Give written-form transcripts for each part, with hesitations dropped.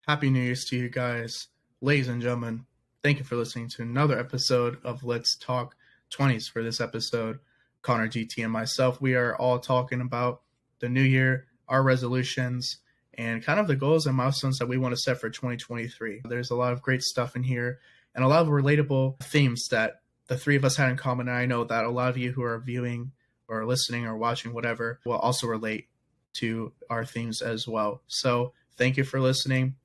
Happy New Year's to you guys. Ladies and gentlemen, thank you for listening to another episode of Let's Talk 20s. For this episode, Connor, GT, and myself, we are all talking about the new year, our resolutions, and kind of the goals and milestones that we want to set for 2023. There's a lot of great stuff in here and a lot of relatable themes that the three of us had in common. And I know that a lot of you who are viewing or listening or watching, whatever, will also relate to our themes as well. So thank you for listening.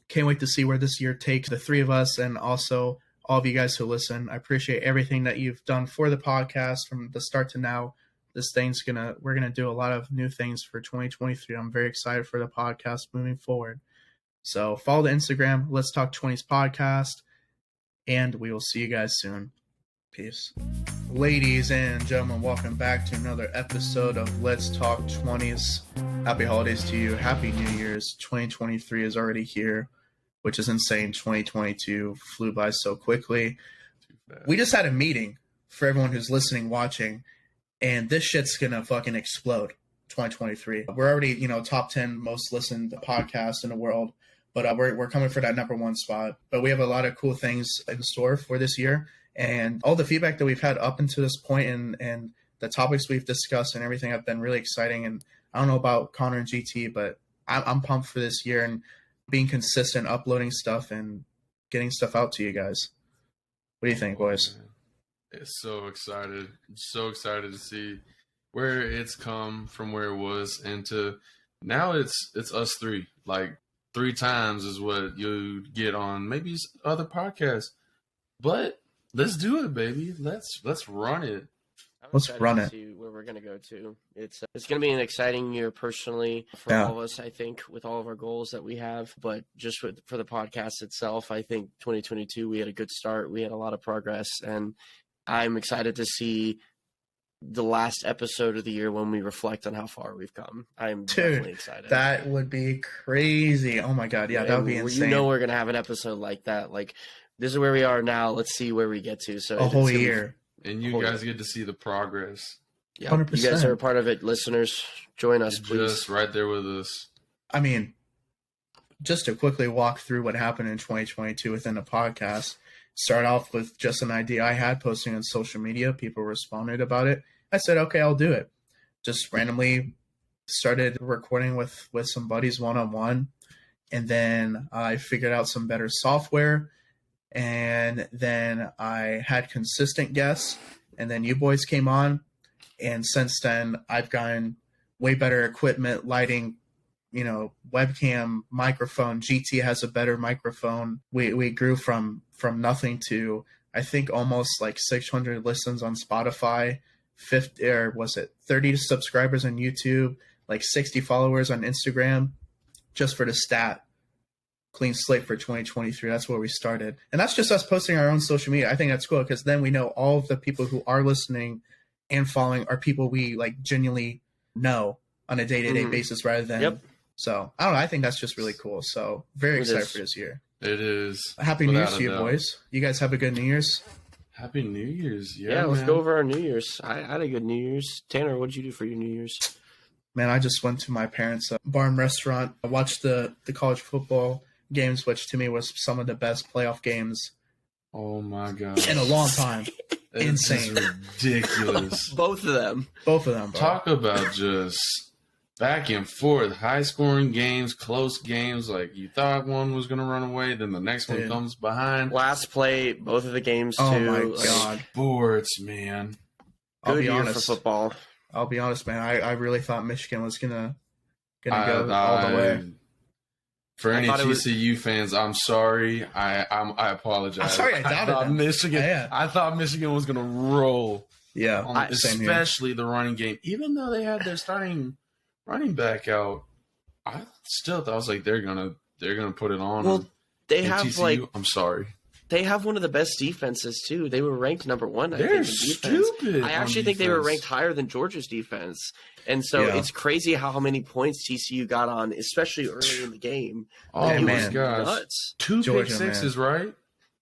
Can't wait to see where this year takes the three of us and also all of you guys who listen. I appreciate everything that you've done for the podcast from the start to now. We're gonna do a lot of new things for 2023. I'm very excited for the podcast moving forward. So follow the Instagram, Let's Talk 20s podcast, and we will see you guys soon. Peace. Ladies and gentlemen, welcome back to another episode of Let's Talk 20s. Happy holidays to you. Happy New Year's. 2023 is already here, which is insane. 2022 flew by so quickly. We just had a meeting for everyone who's listening, watching, and this shit's gonna fucking explode. 2023. We're already, top 10 most listened podcast in the world, but we're coming for that number one spot. But we have a lot of cool things in store for this year, and all the feedback that we've had up until this point and the topics we've discussed and everything have been really exciting. And I don't know about Connor and GT, but I'm pumped for this year and being consistent, uploading stuff and getting stuff out to you guys. What do you think, boys? It's so excited. So excited to see where it's come from where it was and to now it's us three. Like 3 times is what you get on maybe other podcasts. But let's do it, baby. Let's run it. Let's run it. See where we're gonna go to. It's gonna be an exciting year personally for all of us. I think with all of our goals that we have, but just for the podcast itself, I think 2022 we had a good start. We had a lot of progress, and I'm excited to see the last episode of the year when we reflect on how far we've come. I'm definitely excited. That would be crazy. Oh my god, yeah, that would be insane. We're gonna have an episode like that. Like this is where we are now. Let's see where we get to. So a whole year. And you guys get to see the progress. Yeah, 100%. You guys are a part of it. Listeners, join us, please. Just right there with us. I mean, just to quickly walk through what happened in 2022 within the podcast, start off with just an idea I had posting on social media. People responded about it. I said, okay, I'll do it. Just randomly started recording with some buddies one-on-one. And then I figured out some better software. And then I had consistent guests, and then you boys came on, and since then I've gotten way better equipment, lighting, webcam, microphone. GT has a better microphone. We grew from nothing to I think almost like 600 listens on Spotify, 30 subscribers on YouTube, like 60 followers on Instagram, just for the stat. Clean slate for 2023. That's where we started. And that's just us posting our own social media. I think that's cool because then we know all of the people who are listening and following are people we like genuinely know on a day-to-day basis rather than. So I don't know. I think that's just really cool. So very excited for this year. It is. Happy New Year's to you, boys. You guys have a good New Year's. Happy New Year's. Yeah, let's go over our New Year's. I had a good New Year's. Tanner, what did you do for your New Year's? Man, I just went to my parents' bar and restaurant. I watched the college football games, which to me was some of the best playoff games. Oh my god! In a long time. Insane. Ridiculous. Both of them, bro. Talk about just back and forth, high scoring games, close games. Like you thought one was gonna run away, then the next one comes behind. Last play, both of the games too. Oh my god! Sports, man. I'll be honest. For football. I'll be honest, man. I really thought Michigan was gonna go all the way. For any TCU fans, I'm sorry. I apologize. I'm sorry I doubted them. Michigan. Yeah. I thought Michigan was going to roll. Yeah, especially the running game. Even though they had their starting running back out, I still thought I was like they're gonna put it on. Well, they have TCU, I'm sorry. They have one of the best defenses too. They were ranked number 1. I think, They're in defense. stupid. I actually think they were ranked higher than Georgia's defense. And so it's crazy how many points TCU got on, especially early in the game. Oh my God! Nuts. 2 pick sixes, right?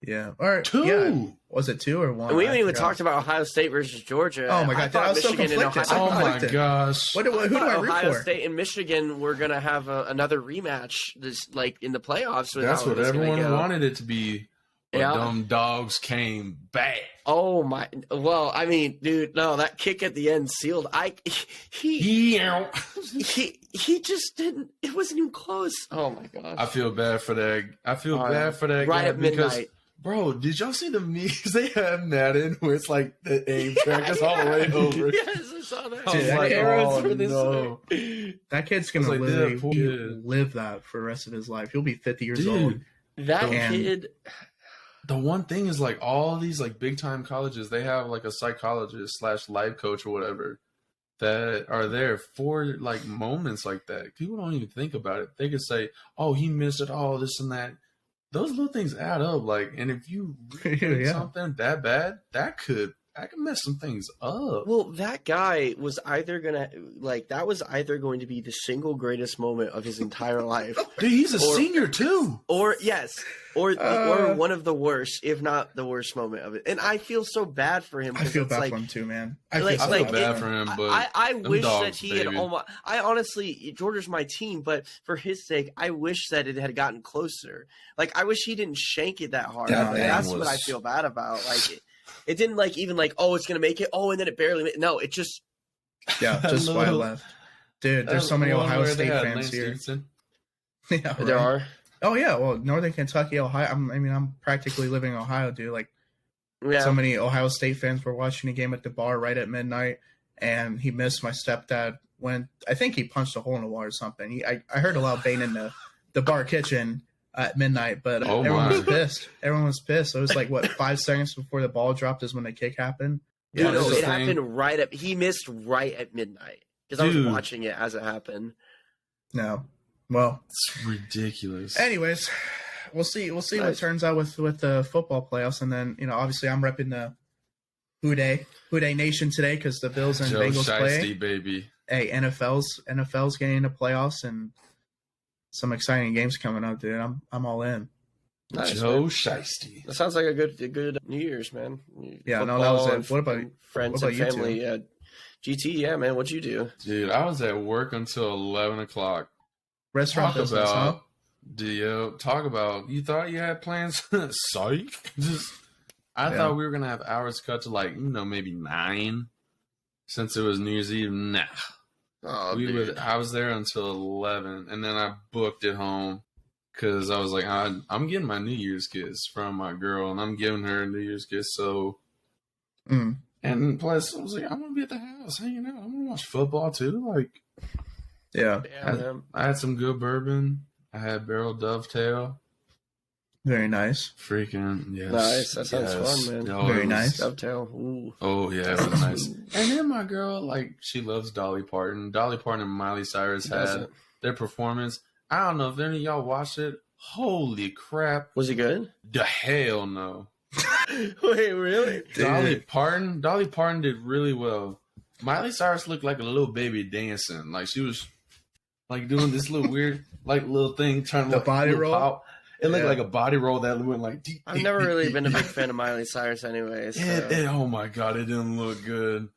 Yeah. Or Two. Yeah. Was it 2 or 1? And we haven't I even forgot. talked about Ohio State versus Georgia. Oh my God, dude, I was so Michigan and conflicted. Ohio Oh my conflicted. gosh. Who do I root Ohio for? State and Michigan were gonna have another rematch this in the playoffs. With That's how it what was gonna everyone go. wanted it to be. But Yeah. dumb dogs came back. Oh my! Well, I mean, dude, no, that kick at the end sealed. He just didn't. It wasn't even close. Oh my gosh! I feel bad for that. I feel bad for that right guy at because, midnight. bro, did y'all see the memes they had Madden where it's like the aim track is all the way over? Yes, I saw that. I was Dude, like, Arrows oh for this no. way. That kid's I was gonna like, literally that poor kid. live that for the rest of his life. He'll be 50 years old. Dude, That And- kid. the one thing is like all these like big time colleges, they have like a psychologist / life coach or whatever that are there for like moments like that. People don't even think about it. They could say, "Oh, he missed it, all this and that." Those little things add up. Like, and if you really Yeah. something that bad, that could mess some things up. Well, that guy was either gonna that was either going to be the single greatest moment of his entire life, Dude, he's a Or- senior too. or or one of the worst, if not the worst moment of it. And I feel so bad for him. I 'cause feel it's bad like, for him too, man. I so feel like, bad it- for him, but I them wish that dogs, he had baby. almost. I honestly, Georgia's my team, but for his sake, I wish that it had gotten closer. Like, I wish he didn't shank it that hard. That That's thing what I was- feel bad about. Like, it didn't even oh, it's gonna make it. Oh, and then it barely. No, it just. Yeah, just why I Little- left. Dude, there's so many One Ohio where they State had fans Lance here. Stevenson. Yeah, There right. are. Oh yeah, well, Northern Kentucky, Ohio. I'm practically living in Ohio, dude. Like, Yeah. so many Ohio State fans were watching a game at the bar right at midnight, and he missed. My stepdad went. I think he punched a hole in the wall or something. I heard a loud bang in the bar kitchen at midnight, but Oh, everyone was my. pissed. Everyone was pissed. So it was like what 5 seconds before the ball dropped is when the kick happened. Dude, Yeah, no, this it is the thing. happened right at. He missed right at midnight because I was Dude. watching it as it happened. No, well, It's ridiculous. anyways, we'll see. We'll see what Nice. turns out with the football playoffs, and then obviously I'm repping the Houday Nation today because the Bills and Joe Bengals play. Shiesty, baby. Hey, NFL's getting into playoffs and some exciting games coming up, dude. I'm all in. Nice, Joe man. Shiesty. That sounds like a good New Year's, man. Yeah, no, that was Football it. What about- and friends what about and you family? Yeah, GT. Yeah, man. What'd you do? Dude, I was at work until 11 o'clock. Restaurant Talk business, huh? about, talk about, you thought you had plans? Psych. I Yeah. thought we were going to have hours cut to maybe 9 since it was New Year's Eve. Nah. Oh, I was there until 11 and then I booked it home because I was like, I'm getting my New Year's kiss from my girl and I'm giving her a New Year's kiss. So, Mm. and plus I was like, I'm going to be at the house hanging out. I'm going to watch football too. Like, Yeah, Yeah, man. I had some good bourbon. I had Barrel Dovetail. very nice. Freaking yes. Nice. That sounds fun, man. Oh, Very it was- nice. Dovetail. Ooh. Oh yeah, it was nice. And then my girl, she loves Dolly Parton. Dolly Parton and Miley Cyrus had Doesn't- their performance. I don't know if any of y'all watched it. Holy crap! Was he good? The hell no. Wait, really? Dolly Parton did really well. Miley Cyrus looked like a little baby dancing. Like she was doing this little weird little thing, trying to The body little roll? pop. It looked Yeah. like a body roll that went like deep. I've never really been a big fan of Miley Cyrus, anyways. Oh my god, it didn't look good.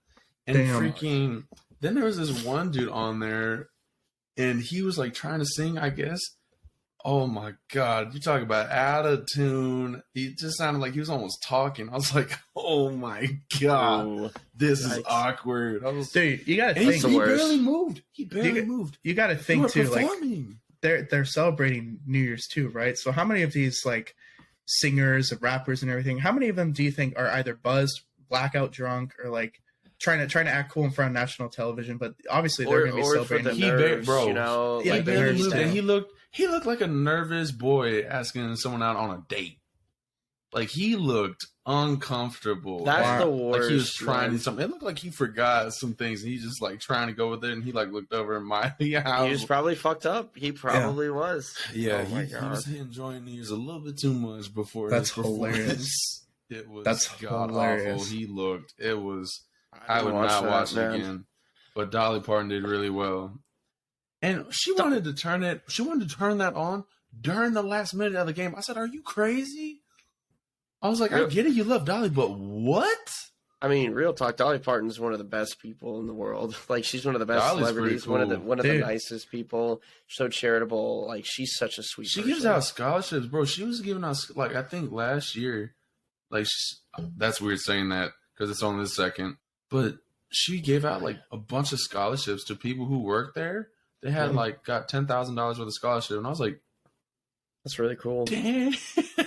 And Damn. freaking, then there was this one dude on there, and he was trying to sing, I guess. Oh my god, you talk about out of tune. He just sounded like he was almost talking. I was like, oh my god, Ooh. this is Yikes. awkward. I was, Dude, you gotta and he, think. the he worst. barely moved. He barely You- moved. You gotta They were think too. Like performing. they're celebrating New Year's too, right? So how many of these singers and rappers and everything? How many of them do you think are either buzzed, blackout drunk, or trying to act cool in front of national television? But obviously they're gonna be Or for the celebrating. nerves, bro. you know. Yeah, He the barely nerves moved, down. and he looked like a nervous boy asking someone out on a date. Like he looked uncomfortable. That's Wow. the worst. Like he was trying to man. do something. It looked like he forgot some things. And he just trying to go with it, and he looked over at Miley. He was probably fucked up. He probably was. yeah, Oh my he God. was enjoying New Year's a little bit too much before. That's his performance. hilarious. It was That's god hilarious. awful. He looked. It was. I would watch not that, watch man. it again. But Dolly Parton did really well, and she wanted to turn it. She wanted to turn that on during the last minute of the game. I said, "Are you crazy?" I was like, I get it, you love Dolly, but what? I mean, real talk, Dolly Parton's one of the best people in the world. Like, she's one of the best Dolly's celebrities, pretty cool. one of the nicest people, so charitable. Like, she's such a sweet She person. gives out scholarships, bro. She was giving out, like, I think last year, like, that's weird saying that because it's only the second, but she gave out, like, a bunch of scholarships to people who work there. They had, like, got $10,000 worth of scholarship, and I was like, that's really cool. damn.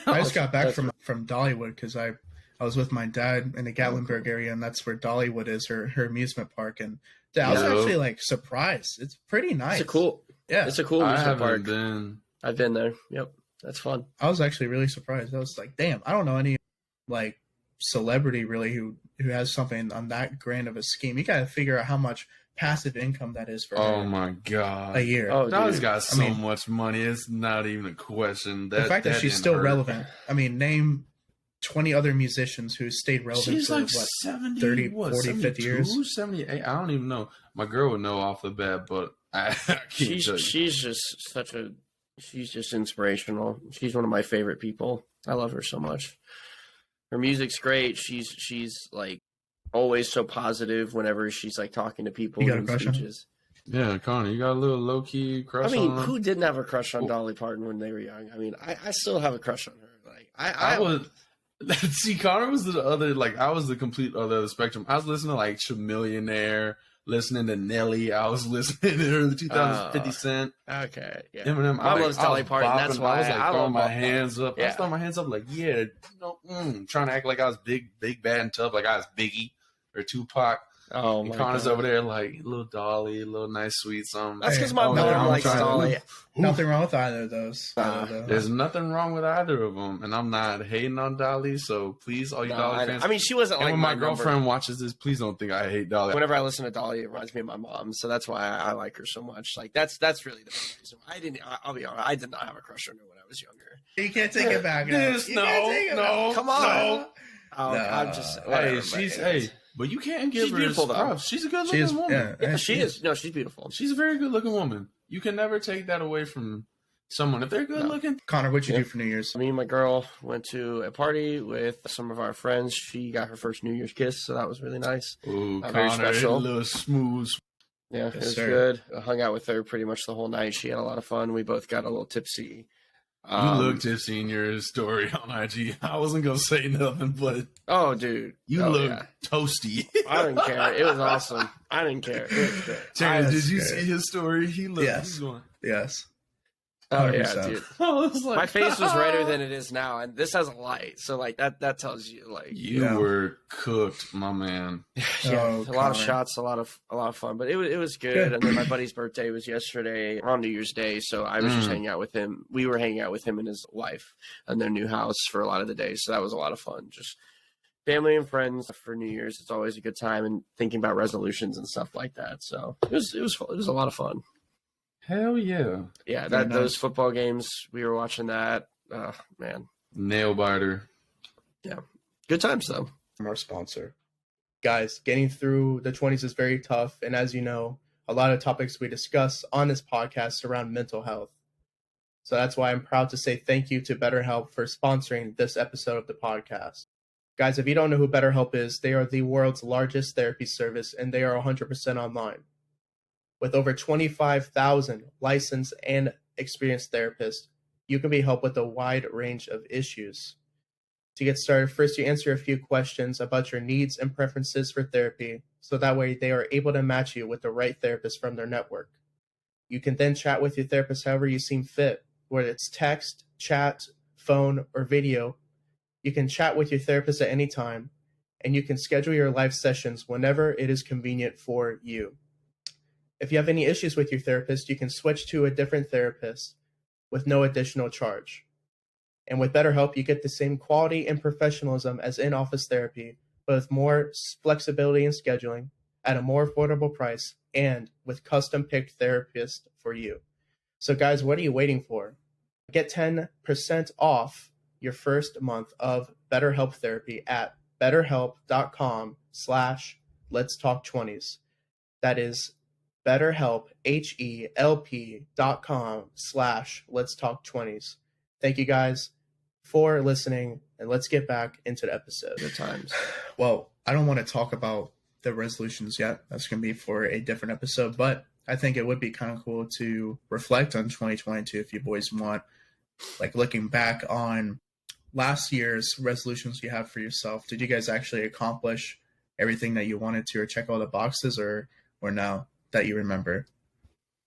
I just got back from Dollywood because I was with my dad in the Gatlinburg area, and that's where Dollywood is, her amusement park. And I was actually like surprised. It's pretty nice. It's a cool amusement park. I've been there. Yep, that's fun. I was actually really surprised. I was like, damn, I don't know any like celebrity really who has something on that grand of a scheme. You got to figure out how much passive income that is for her. Oh my god, a year. Oh, Dolly's got so much money. It's not even a question. The fact that she's still relevant. I mean, name 20 other musicians who stayed relevant she's for like what, 70, 30, 40, 50 years. 78. I don't even know. My girl would know off the bat, but I can't tell you. She's just inspirational. She's one of my favorite people. I love her so much. Her music's great. She's like always so positive whenever she's like talking to people. You got a crush on her? Yeah, Connor, you got a little low key crush on her? I mean, who didn't have a crush on Dolly Parton when they were young? I mean, I still have a crush on her. Like I was. See, Connor was the other, like, I was the complete other of the spectrum. I was listening to, like, Chamillionaire, listening to Nelly. I was listening to her, 2050 Cent. Okay, yeah. Eminem. I love Dolly Parton. That's why I was, like, throwing my hands up. Yeah. I was throwing my hands up, like, yeah, trying to act like I was big, bad, and tough, like I was Biggie or Tupac. Oh, and my Connor's God. over there, like, little Dolly, little nice, sweet something. That's because my mom likes Dolly. Nothing wrong with either of those. There's nothing wrong with either of them, and I'm not hating on Dolly. So please, all you Dolly fans. I mean, she wasn't and like when my my girlfriend number. watches this, please don't think I hate Dolly. Whenever I listen to Dolly, it reminds me of my mom, so that's why I like her so much. Like that's really the main reason. I'll be honest, I did not have a crush on her when I was younger. You can't take it back. No, come on. no. Oh, No. I'm just but you can't give She's her beautiful, though. props. She's a good looking woman. Yeah, she is. No, she's beautiful. She's a very good looking woman. You can never take that away from someone if they're good looking. Connor, what'd you do for New Year's? Me and my girl went to a party with some of our friends. She got her first New Year's kiss, so that was really nice. Ooh, Very Connor, special. a little smooth. Yeah, Yes, it was sir. good. I hung out with her pretty much the whole night. She had a lot of fun. We both got a little tipsy. You look tipsy in your story on IG. I wasn't gonna say nothing, but Oh, dude, you look toasty. I didn't care. It was awesome. I didn't care. It was good. Terrence, did you see his story? He looked. Yes. He's going, Yes. Oh yeah, 100%. dude. I was like, My face was redder than it is now, and this has a light, so like that tells you like you were cooked, my man. Oh, a lot of Connor. shots, a lot of fun, but it was good. And then my buddy's birthday was yesterday on New Year's Day, so I was just hanging out with him. We were hanging out with him and his wife and their new house for a lot of the day, so that was a lot of fun. Just family and friends for New Year's. It's always a good time, and thinking about resolutions and stuff like that. So it was a lot of fun. Hell yeah, Yeah, Very nice. those football games we were watching that. Man, nail biter. good times though. From our sponsor. Guys, getting through the 20s is very tough. And as you know, a lot of topics we discuss on this podcast surround mental health. So that's why I'm proud to say thank you to BetterHelp for sponsoring this episode of the podcast. Guys, if you don't know who BetterHelp is, they are the world's largest therapy service, and they are 100% online. With over 25,000 licensed and experienced therapists, you can be helped with a wide range of issues. To get started, first you answer a few questions about your needs and preferences for therapy, so that way they are able to match you with the right therapist from their network. You can then chat with your therapist however you seem fit, whether it's text, chat, phone, or video. You can chat with your therapist at any time, and you can schedule your live sessions whenever it is convenient for you. If you have any issues with your therapist, you can switch to a different therapist with no additional charge. And with BetterHelp, you get the same quality and professionalism as in-office therapy, but with more flexibility in scheduling, at a more affordable price, and with custom-picked therapists for you. So guys, what are you waiting for? Get 10% off your first month of BetterHelp therapy at betterhelp.com/letstalk20s. That is BetterHelp, HELP.com/letstalk20s. Thank you guys for listening, and let's get back into the episode. Good times. Well, I don't want to talk about the resolutions yet. That's going to be for a different episode, but I think it would be kind of cool to reflect on 2022 if you boys want, like looking back on last year's resolutions you have for yourself. Did you guys actually accomplish everything that you wanted to, or check all the boxes, or no, that you remember?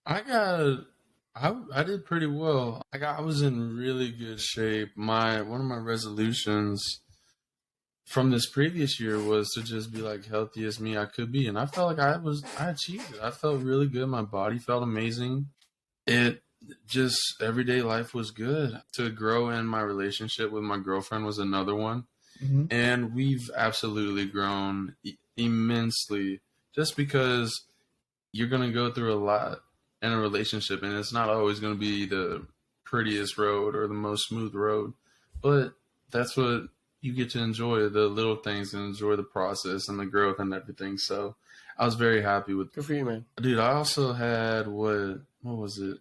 I did pretty well. I was in really good shape. One of my resolutions from this previous year was to just be like healthiest me I could be, and I felt like I achieved it. I felt really good. My body felt amazing. It just everyday life was good. To grow in my relationship with my girlfriend was another one. Mm-hmm. And we've absolutely grown immensely, just because you're going to go through a lot in a relationship, and it's not always going to be the prettiest road or the most smooth road, but that's what you get to enjoy, the little things, and enjoy the process and the growth and everything. So I was very happy with. Good for you, man. Dude, I also had what was it?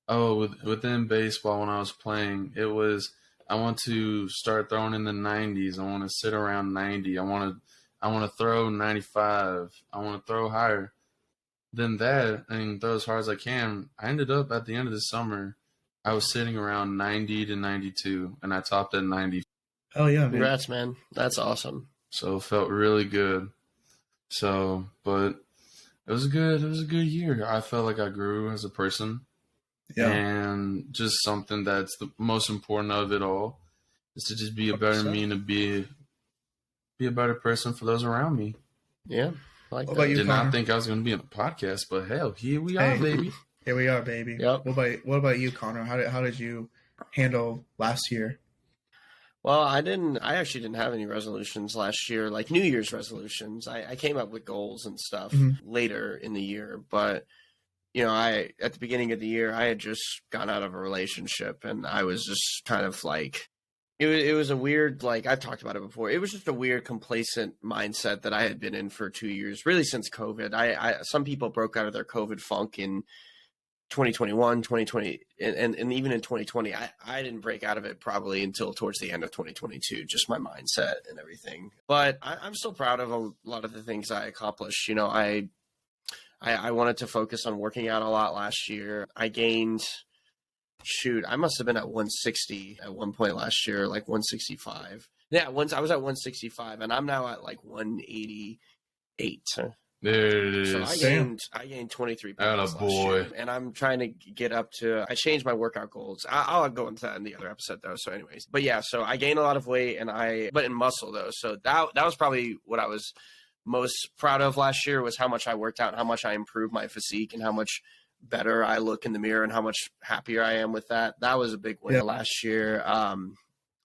Oh, within baseball when I was playing, it was I want to start throwing in the 90s. I want to sit around 90. I want to throw 95. I want to throw higher than that and throw as hard as I can. I ended up at the end of the summer, I was sitting around 90 to 92, and I topped at 90. Oh yeah, man. Congrats, man. That's awesome. So it felt really good. So, but it was a good year. I felt like I grew as a person. Yeah. And just something that's the most important of it all is to just be a better 100%. me and to be a better person for those around me. Yeah. I like What that. about you, Did Connor? not think I was going to be in a podcast, but hell, here we are, Hey. baby. Here we are, baby. Yep. What about you, Connor? How did you handle last year? Well, I actually didn't have any resolutions last year, like New Year's resolutions. I came up with goals and stuff Mhm. later in the year, but at the beginning of the year, I had just gone out of a relationship, and I was just kind of like, it was a weird, like I've talked about it before. It was just a weird complacent mindset that I had been in for 2 years, really since COVID. Some people broke out of their COVID funk in 2021, 2020, and even in 2020, I didn't break out of it probably until towards the end of 2022, just my mindset and everything. But I'm still proud of a lot of the things I accomplished. I wanted to focus on working out a lot last year. I gained, I must have been at 160 at one point last year, like 165. Yeah, once I was at 165, and I'm now at like 188. There it is. So I gained 23 pounds last year, and I'm trying to get up to. I changed my workout goals. I'll go into that in the other episode though. So, anyways, but yeah, so I gained a lot of weight, but in muscle though. So that was probably what I was most proud of last year, was how much I worked out and how much I improved my physique and how much better I look in the mirror and how much happier I am with that. That was a big win last year.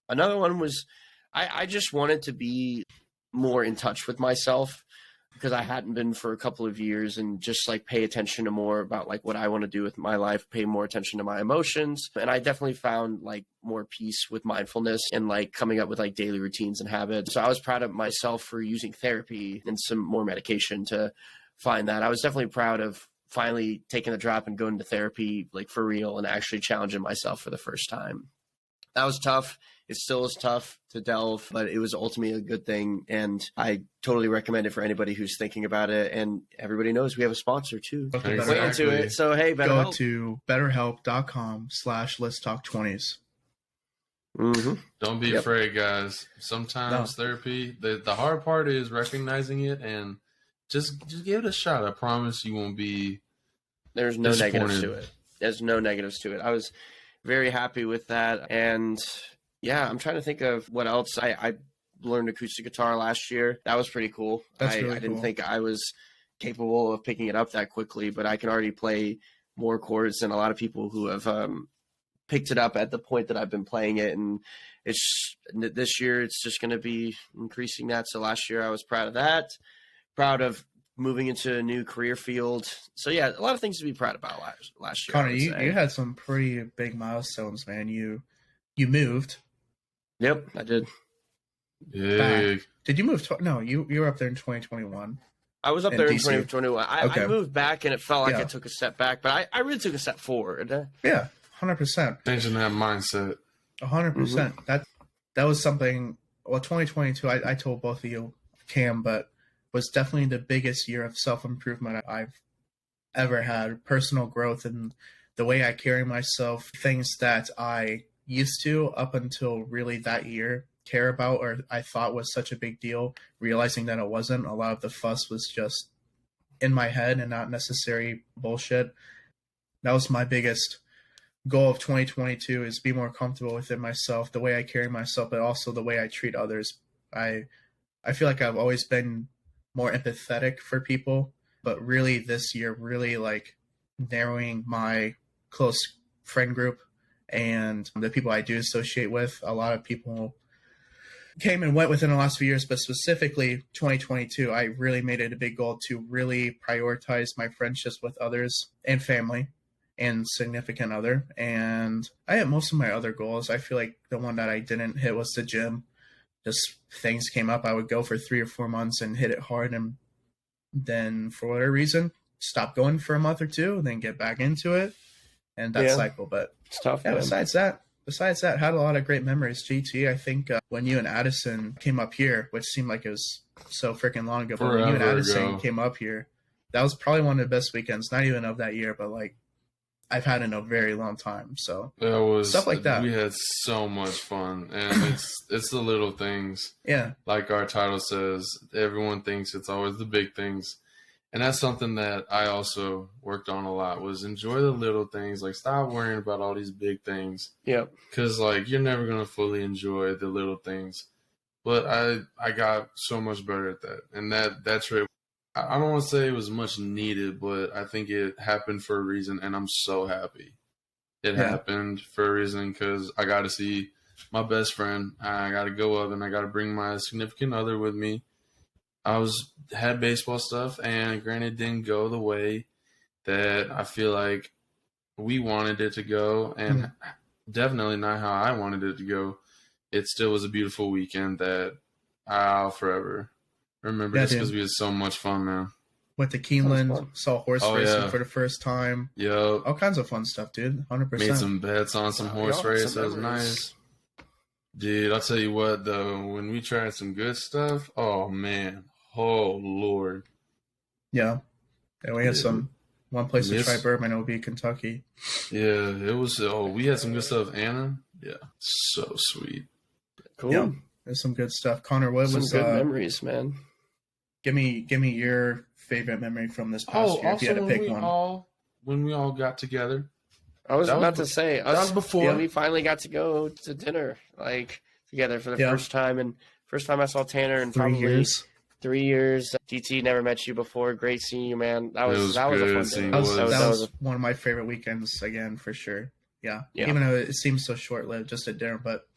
Another one was I just wanted to be more in touch with myself, because I hadn't been for a couple of years, and just like pay attention to more about like what I want to do with my life, pay more attention to my emotions. And I definitely found like more peace with mindfulness and like coming up with like daily routines and habits. So I was proud of myself for using therapy and some more medication to find that. I was definitely proud of finally taking the drop and going to therapy like for real and actually challenging myself for the first time. That was tough. It still is tough to delve, but it was ultimately a good thing. And I totally recommend it for anybody who's thinking about it. And everybody knows we have a sponsor too. Exactly. Way into it. So, hey, BetterHelp. Go to betterhelp.com/letstalk20s. Mm-hmm. Don't be afraid, guys. Sometimes therapy, the hard part is recognizing it, and just give it a shot. I promise you won't be. There's no negatives to it. There's no negatives to it. I was very happy with that. And yeah, I'm trying to think of what else. I learned acoustic guitar last year. That was pretty cool. That's really I didn't cool. think I was capable of picking it up that quickly, but I can already play more chords than a lot of people who have picked it up at the point that I've been playing it. And this year it's just going to be increasing that. So last year I was proud of that, proud of moving into a new career field. So yeah, a lot of things to be proud about last year. Connor, you had some pretty big milestones, man. You moved. Yep, I did. Big. Did you move? No, you were up there in 2021. I was up there in 2021. Okay. I moved back, and it felt like Yeah. I took a step back, but I really took a step forward. Yeah, 100%. Changing that mindset. 100%. that was something. Well, 2022, I told both of you, Cam, but was definitely the biggest year of self-improvement I've ever had. Personal growth and the way I carry myself, things that I used to up until really that year care about or I thought was such a big deal, realizing that it wasn't. A lot of the fuss was just in my head and not necessary bullshit. That was my biggest goal of 2022, is be more comfortable within myself, the way I carry myself, but also the way I treat others. I feel like I've always been more empathetic for people, but really this year, really like narrowing my close friend group and the people I do associate with. A lot of people came and went within the last few years, but specifically 2022, I really made it a big goal to really prioritize my friendships with others and family and significant other. And I hit most of my other goals. I feel like the one that I didn't hit was the gym. Just things came up. I would go for 3 or 4 months and hit it hard, and then for whatever reason, stop going for a month or two, and then get back into it, and that cycle. But it's tough. Yeah, besides that, had a lot of great memories. GT, I think when you and Addison came up here, which seemed like it was so freaking long ago, but when you and Addison came up here, that was probably one of the best weekends, not even of that year, but like I've had in a very long time. So it was stuff like that. We had so much fun, and it's the little things. Yeah, like our title says, everyone thinks it's always the big things, and that's something that I also worked on a lot. Was enjoy the little things. Like, stop worrying about all these big things. Yep. Because like you're never gonna fully enjoy the little things. But I got so much better at that, and that trip, I don't want to say it was much needed, but I think it happened for a reason, and I'm so happy it happened for a reason, because I got to see my best friend. I got to go up, and I got to bring my significant other with me. I had baseball stuff, and granted, didn't go the way that I feel like we wanted it to go, and definitely not how I wanted it to go. It still was a beautiful weekend that I'll forever remember, just because we had so much fun, man. Went to Keeneland, saw horse racing for the first time. Yep. All kinds of fun stuff, dude. 100%. Made some bets on some horse race. That was nice. Dude, I'll tell you what, though. When we tried some good stuff, oh, man. Oh, Lord. Yeah. And we had one place to try bourbon. It would be Kentucky. Yeah, it was. We had some good stuff. Anna. Yeah. So sweet. Cool. Yeah. There's some good stuff. Connor, what was good memories, man? Give me your favorite memory from this past year, if you had to pick one. When we all got together. I was about to say, that was before. Yeah, we finally got to go to dinner, like, together for the first time. And first time I saw Tanner in probably 3 years. GT, never met you before. Great seeing you, man. That was a fun day. That was one of my favorite weekends, again, for sure. Yeah. Even though it seems so short-lived, just at dinner. But,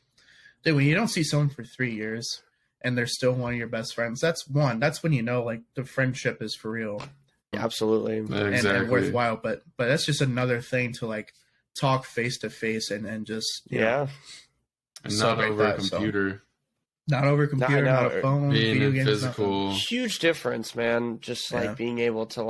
dude, when you don't see someone for 3 years and they're still one of your best friends, that's when you know, like, the friendship is for real. Yeah, absolutely. And worthwhile. But that's just another thing to, like, talk face-to-face and just, and not over a computer. So. Not over a computer, not a phone, being video games, physical. Nothing. Huge difference, man. Just like being able to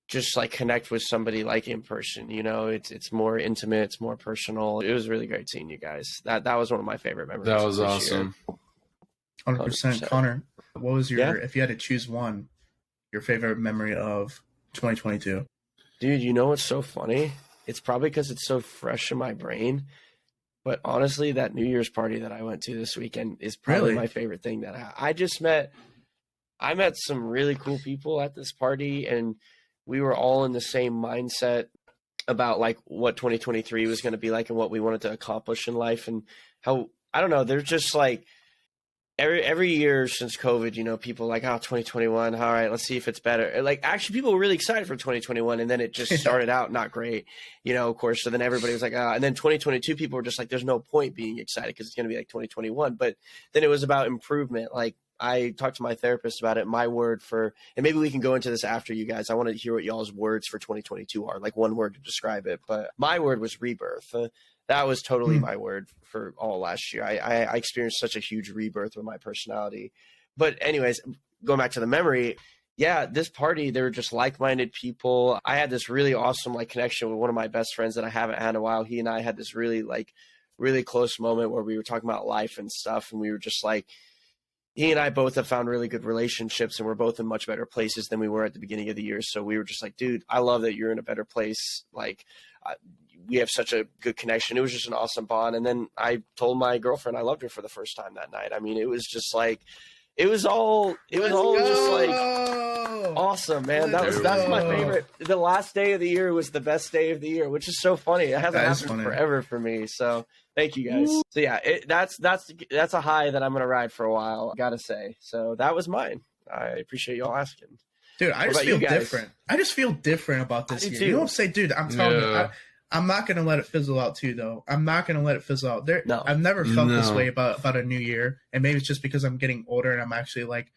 just like connect with somebody like in person. You know, it's more intimate, it's more personal. It was really great seeing you guys. That was one of my favorite memories. That was awesome. 100%. Connor, what was your if you had to choose one, your favorite memory of 2022? Dude, you know what's so funny? It's probably because it's so fresh in my brain. But honestly, that New Year's party that I went to this weekend is probably my favorite thing that I just met. I met some really cool people at this party, and we were all in the same mindset about like what 2023 was going to be like and what we wanted to accomplish in life, and how, I don't know, there's just like every year since COVID, you know, people like, 2021, all right, let's see if it's better. Like, actually, people were really excited for 2021, and then it just started out not great, you know, of course. So then everybody was like, and then 2022, people were just like, there's no point being excited because it's going to be like 2021. But then it was about improvement. Like, I talked to my therapist about it. My word for, and maybe we can go into this after, you guys. I want to hear what y'all's words for 2022 are, like one word to describe it. But my word was rebirth. That was totally my word for all last year. I experienced such a huge rebirth with my personality. But anyways, going back to the memory, this party, they were just like-minded people. I had this really awesome like connection with one of my best friends that I haven't had in a while. He and I had this really like really close moment where we were talking about life and stuff, and we were just like, he and I both have found really good relationships, and we're both in much better places than we were at the beginning of the year. So we were just like, dude, I love that you're in a better place. Like, we have such a good connection. It was just an awesome bond. And then I told my girlfriend I loved her for the first time that night. I mean, it was just like, it was all just like awesome, man. That's my favorite. The last day of the year was the best day of the year, which is so funny. It hasn't happened forever for me. So thank you guys. So yeah, that's a high that I'm gonna ride for a while, I gotta say. So that was mine. I appreciate y'all asking. Dude, I just feel different. I just feel different about this year. You know what I'm saying? Dude, I'm telling you, I'm not going to let it fizzle out too, though. I'm not going to let it fizzle out. No. I've never felt this way about a new year. And maybe it's just because I'm getting older and I'm actually like,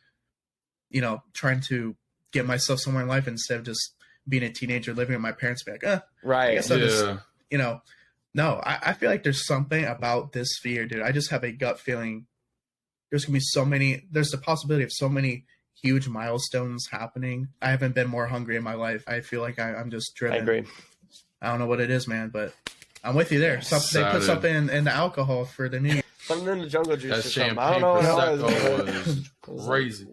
you know, trying to get myself somewhere in life instead of just being a teenager living with my parents. Be like, right. I guess I'll just, you know. No, I feel like there's something about this year, dude. I just have a gut feeling there's going to be there's the possibility of so many huge milestones happening. I haven't been more hungry in my life. I feel like I'm just driven. I agree. I don't know what it is, man, but I'm with you there. They put something in the alcohol for the new year. Something in the jungle juice. That champagne Prosecco was crazy.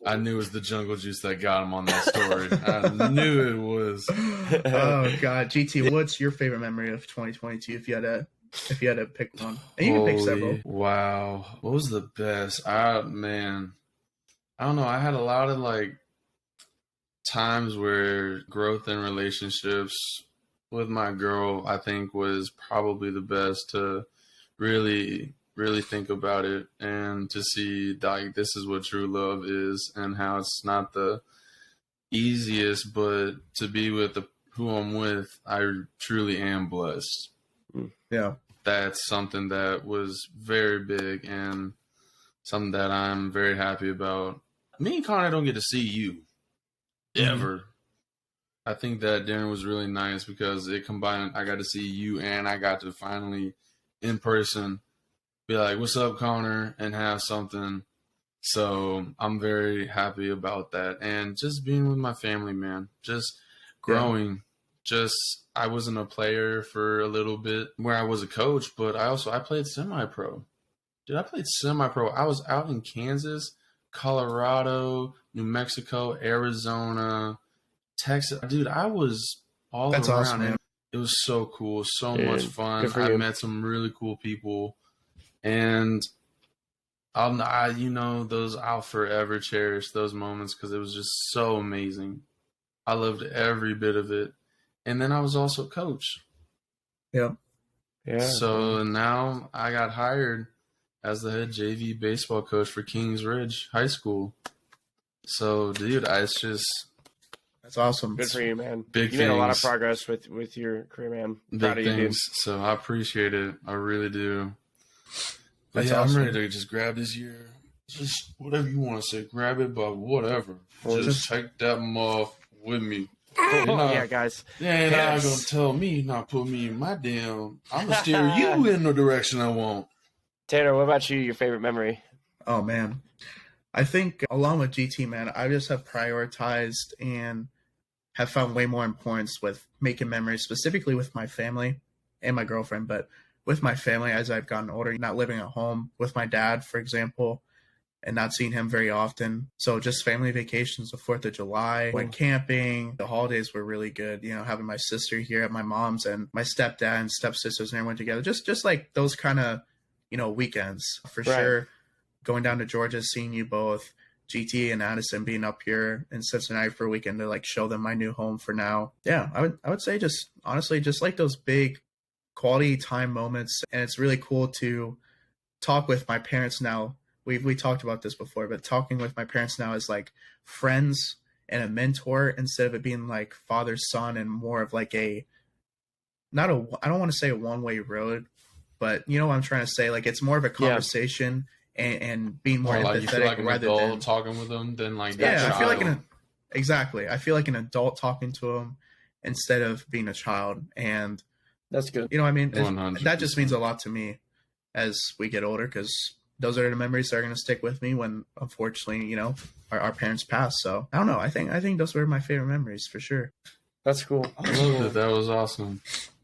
I knew it was the jungle juice that got him on that story. I knew it was. Oh God, GT, what's your favorite memory of 2022? If you had to pick one, and you can pick several. Wow, what was the best? Man, I don't know. I had a lot of like times where growth in relationships with my girl, I think, was probably the best to really, really think about it and to see like this is what true love is and how it's not the easiest, but to be with who I'm with, I truly am blessed. Yeah. That's something that was very big and something that I'm very happy about. Me and Connor don't get to see you ever. I think that dinner was really nice because it combined, I got to see you and I got to finally in person be like, what's up, Connor, and have something. So I'm very happy about that. And just being with my family, man, just growing. I wasn't a player for a little bit where I was a coach, but I played semi-pro. Dude, I played semi-pro. I was out in Kansas, Colorado, New Mexico, Arizona, Texas. Dude, I was all around. Awesome, man. It was so cool, so much fun. I met some really cool people, and I'll forever cherish those moments because it was just so amazing. I loved every bit of it, and then I was also a coach. Yeah. So now I got hired as the head JV baseball coach for Kings Ridge High School. So, dude, that's awesome. Good for you, man. Big you made a lot of progress with your career, man. Big things. So I appreciate it. I really do. But that's awesome. I'm ready to just grab this year. Just whatever you want to say. Grab it, but whatever. Just take that muff with me. Yeah, guys. Yeah, you're not going to tell me not put me in my damn. I'm going to steer you in the direction I want. Tanner, what about you? Your favorite memory? Oh, man. I think along with GT, man, I just have prioritized and have found way more importance with making memories, specifically with my family and my girlfriend, but with my family as I've gotten older, not living at home with my dad, for example, and not seeing him very often. So just family vacations, the 4th of July, went camping. The holidays were really good, having my sister here at my mom's and my stepdad and stepsisters and everyone together. Just like those kind of, weekends for sure. Going down to Georgia, seeing you both, GT and Addison being up here in Cincinnati for a weekend to like show them my new home for now. Yeah, I would say just honestly, just like those big quality time moments. And it's really cool to talk with my parents now. We talked about this before, but talking with my parents now is like friends and a mentor instead of it being like father, son, and more of like I don't want to say a one-way road, but you know what I'm trying to say? Like it's more of a conversation. And being more empathetic, you feel like an rather adult than talking with them than like I feel like exactly. I feel like an adult talking to them instead of being a child, and that's good. You know what I mean? 100%. That just means a lot to me as we get older because those are the memories that are going to stick with me when, unfortunately, our parents pass. So I don't know. I think those were my favorite memories for sure. That's cool. I love that. That was awesome.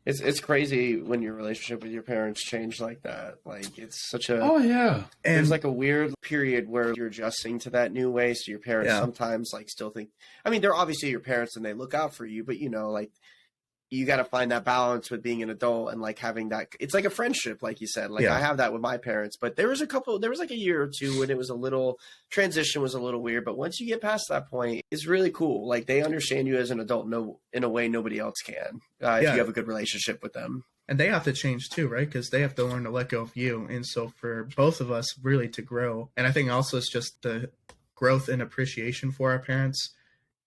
It's crazy when your relationship with your parents change like that. Like it's such a Oh yeah. And there's like a weird period where you're adjusting to that new way. So your parents Yeah. sometimes like still think, I mean, they're obviously your parents and they look out for you, but you know, like you got to find that balance with being an adult and like having that. It's like a friendship, like you said. Like Yeah. I have that with my parents, but there was like a year or two when it was a little transition was a little weird. But once you get past that point, it's really cool. Like they understand you as an adult, in a way nobody else can. If Yeah. you have a good relationship with them. And they have to change too, right? Because they have to learn to let go of you. And so for both of us really to grow, and I think also it's just the growth and appreciation for our parents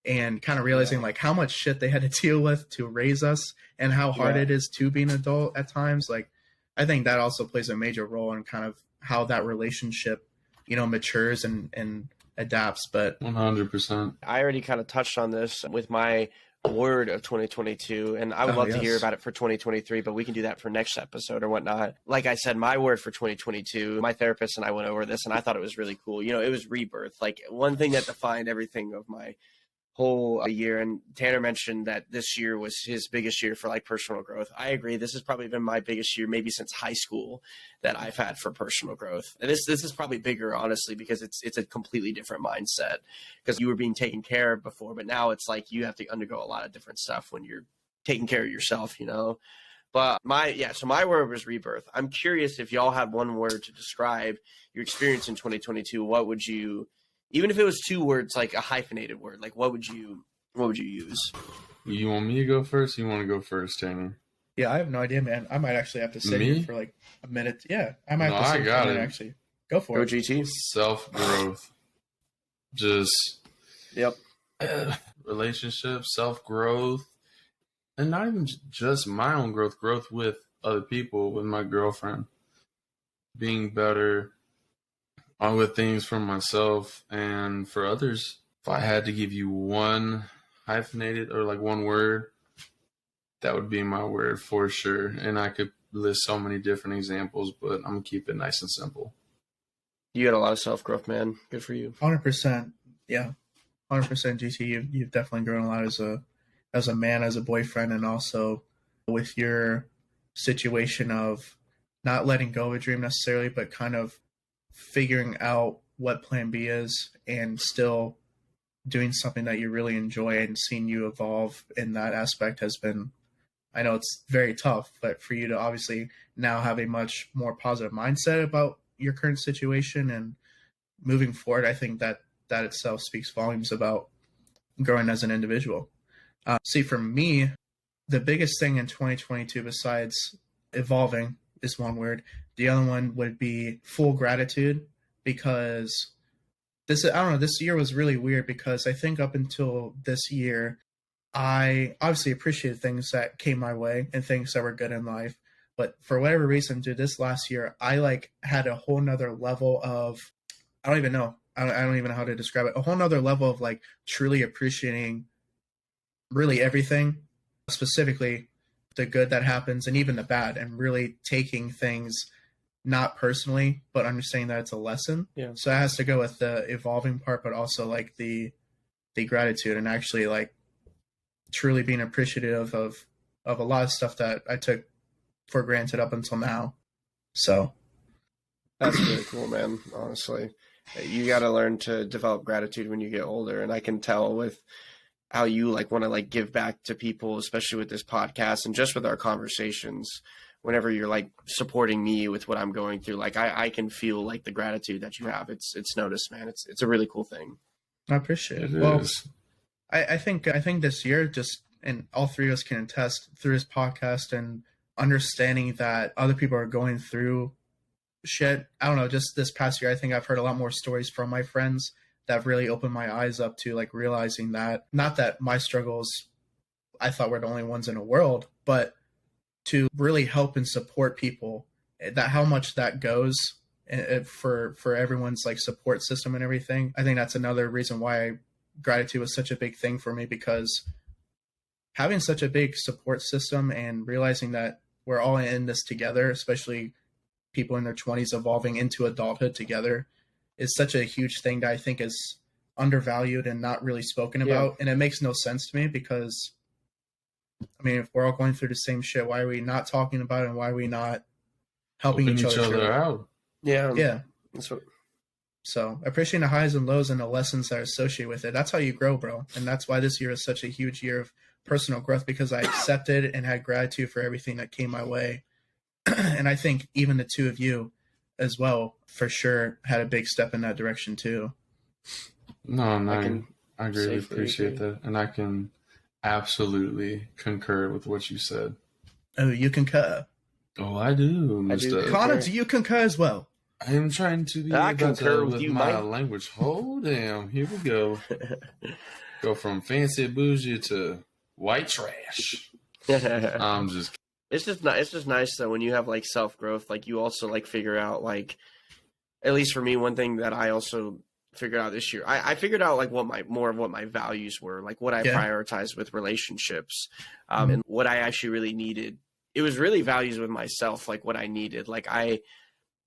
and kind of realizing like how much shit they had to deal with to raise us and how hard it is to be an adult at times. Like, I think that also plays a major role in kind of how that relationship, you know, matures and adapts. But 100%. I already kind of touched on this with my word of 2022, and I would love to hear about it for 2023, but we can do that for next episode or whatnot. Like I said, my word for 2022, my therapist and I went over this and I thought it was really cool. You know, it was rebirth. Like one thing that defined everything of my whole year, and Tanner mentioned that this year was his biggest year for like personal growth. I agree. This has probably been my biggest year, maybe since high school, that I've had for personal growth. And this is probably bigger, honestly, because it's a completely different mindset. Because you were being taken care of before, but now it's like you have to undergo a lot of different stuff when you're taking care of yourself, you know. But so my word was rebirth. I'm curious if y'all had one word to describe your experience in 2022. What would you? Even if it was 2 words, like a hyphenated word, like what would you use? You want me to go first? You want to go first, Tanner? yeah, I have no idea, man. I might actually have to sit Me? here for like a minute. Yeah, I might No, have to I sit got for a it. minute, actually. Go for Go it. GT. Self-growth. Just Yep. relationship, self-growth. And not even just my own growth with other people, with my girlfriend. Being better with things for myself and for others. If I had to give you one hyphenated or like one word, that would be my word for sure. And I could list so many different examples, but I'm going to keep it nice and simple. You got a lot of self-growth, man. Good for you. 100%. Yeah, 100% GT. You've definitely grown a lot as a man, as a boyfriend, and also with your situation of not letting go of a dream necessarily, but kind of figuring out what plan B is and still doing something that you really enjoy, and seeing you evolve in that aspect has been, I know it's very tough, but for you to obviously now have a much more positive mindset about your current situation and moving forward, I think that itself speaks volumes about growing as an individual. See, for me, the biggest thing in 2022 besides evolving is one word. The other one would be full gratitude, because this year was really weird, because I think up until this year, I obviously appreciated things that came my way and things that were good in life. But for whatever reason, dude, this last year, I like had a whole nother level of, I don't even know how to describe it. A whole nother level of like truly appreciating really everything, specifically the good that happens and even the bad, and really taking things not personally, but understanding that it's a lesson. Yeah. So it has to go with the evolving part, but also like the gratitude and actually like truly being appreciative of a lot of stuff that I took for granted up until now. So that's really cool, man. Honestly, you got to learn to develop gratitude when you get older. And I can tell with how you like want to like give back to people, especially with this podcast and just with our conversations, whenever you're like supporting me with what I'm going through, like I can feel like the gratitude that you have. It's noticed, man. It's a really cool thing. I appreciate it. It Well, is. I think this year, just, and all three of us can attest through this podcast and understanding that other people are going through shit. I don't know, just this past year, I think I've heard a lot more stories from my friends that have really opened my eyes up to like realizing that, not that my struggles, I thought were the only ones in the world, but to really help and support people, that how much that goes for everyone's like support system and everything. I think that's another reason why gratitude was such a big thing for me, because having such a big support system and realizing that we're all in this together, especially people in their 20s evolving into adulthood together, is such a huge thing that I think is undervalued and not really spoken about. And it makes no sense to me, because I mean, if we're all going through the same shit, why are we not talking about it, and why are we not helping each other through it? out. Yeah. That's what, So appreciating the highs and lows and the lessons that are associated with it. That's how you grow, bro. And that's why this year is such a huge year of personal growth, because I accepted and had gratitude for everything that came my way. And I think even the two of you as well, for sure, had a big step in that direction too. No, I greatly safely appreciate agree. that. And I can absolutely concur with what you said. Oh, you concur. Oh, I do, I do. Mr. Connor, do you concur as well? I am trying to be I concur with you, my Mike. language. Oh, damn. Here we go. Go from fancy bougie to white trash. I'm just It's just nice that when you have like self growth, like you also like figure out like, at least for me, one thing that I also figured out this year, I figured out like what my values were, like what I prioritized with relationships, and what I actually really needed. It was really values with myself, like what I needed. Like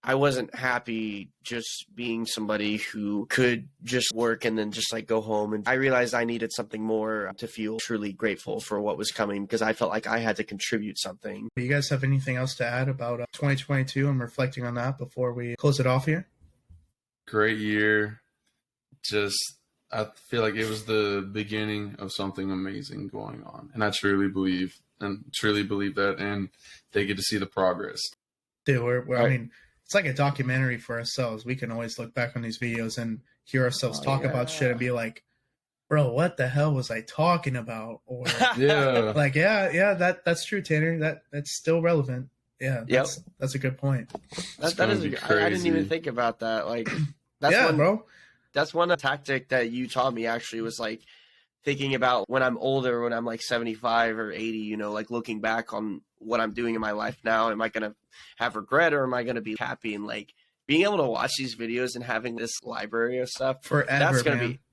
I wasn't happy just being somebody who could just work and then just like go home. And I realized I needed something more to feel truly grateful for what was coming, because I felt like I had to contribute something. Do you guys have anything else to add about 2022 and reflecting on that before we close it off here? great year. Just, I feel like it was the beginning of something amazing going on. And I truly believe that. And they get to see the progress. Dude, I mean, it's like a documentary for ourselves. We can always look back on these videos and hear ourselves talk about shit and be like, bro, what the hell was I talking about? Or Yeah. like, that's true, Tanner. That's still relevant. Yeah, that's a good point. That is, I didn't even think about that. Like, that's bro. That's one tactic that you taught me, actually, was like thinking about when I'm older, when I'm like 75 or 80, you know, like looking back on what I'm doing in my life now. Am I going to have regret, or am I going to be happy? And like being able to watch these videos and having this library of stuff forever,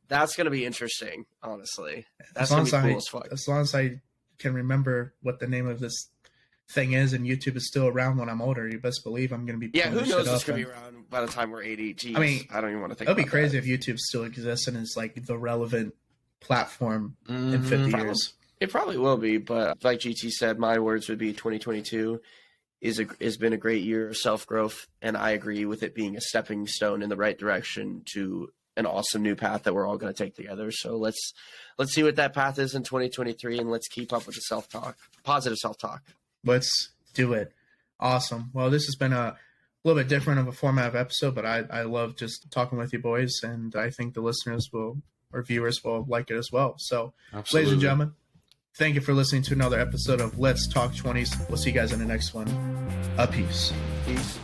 that's going to be interesting. Honestly, that's going to be cool as fuck. As long as I can remember what the name of this thing is and YouTube is still around when I'm older, you best believe I'm going to be. Yeah, who knows what's going to be around by the time we're 80. Jeez, I mean, I don't even want to think. It'd be crazy if YouTube still exists and is like the relevant platform in 50 years. It probably will be, but like GT said, my words would be 2022 has been a great year of self-growth, and I agree with it being a stepping stone in the right direction to an awesome new path that we're all going to take together. So let's see what that path is in 2023, and let's keep up with the self-talk, positive self-talk. Let's do it. Awesome. Well, this has been a little bit different of a format of episode, but I love just talking with you boys, and I think the listeners or viewers will like it as well. So, Absolutely. Ladies and gentlemen, thank you for listening to another episode of Let's Talk 20s. We'll see you guys in the next one. Peace. Peace.